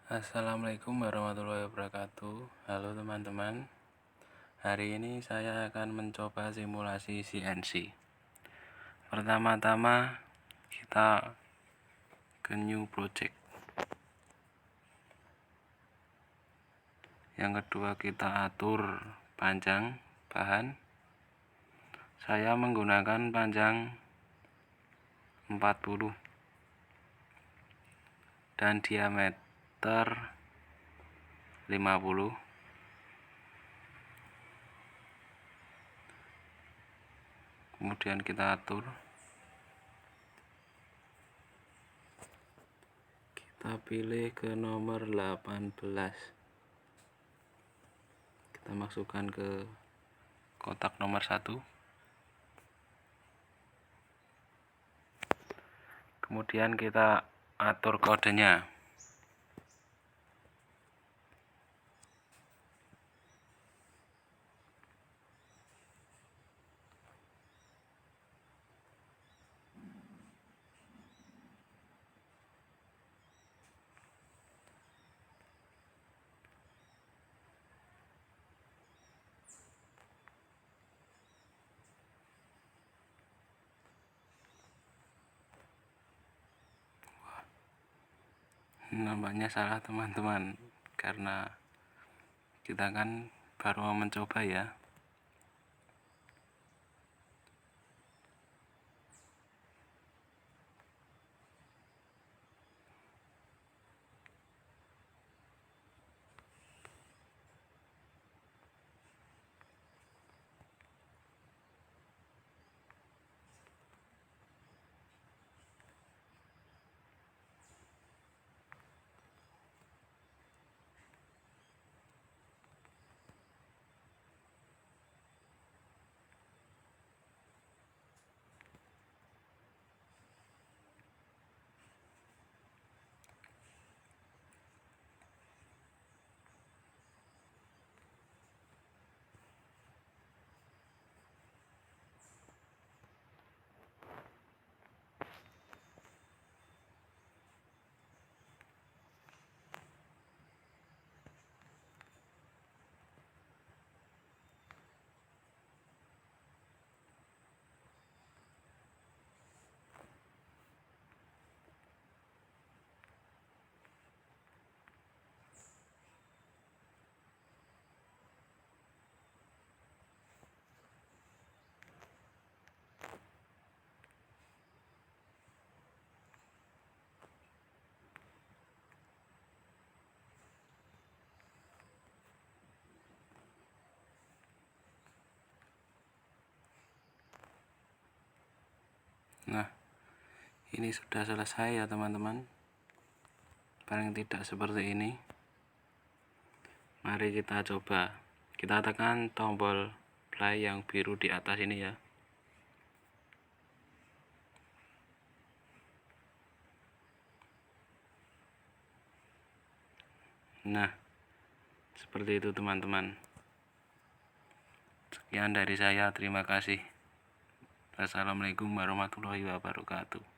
Assalamualaikum warahmatullahi wabarakatuh. Halo teman-teman. Hari ini saya akan mencoba simulasi CNC. Pertama-tama kita ke new project. Yang kedua kita atur panjang bahan. Saya menggunakan panjang 40 dan diameter 50. Kemudian kita atur, kita pilih ke nomor 18, kita masukkan ke kotak nomor 1, kemudian kita atur kodenya. Nampaknya salah teman-teman, karena kita kan baru mau mencoba ya. Nah, ini sudah selesai ya teman-teman. Paling tidak seperti ini. Mari kita coba. Kita tekan tombol play yang biru di atas ini ya. Nah, seperti itu teman-teman. Sekian dari saya, terima kasih. Wassalamualaikum warahmatullahi wabarakatuh.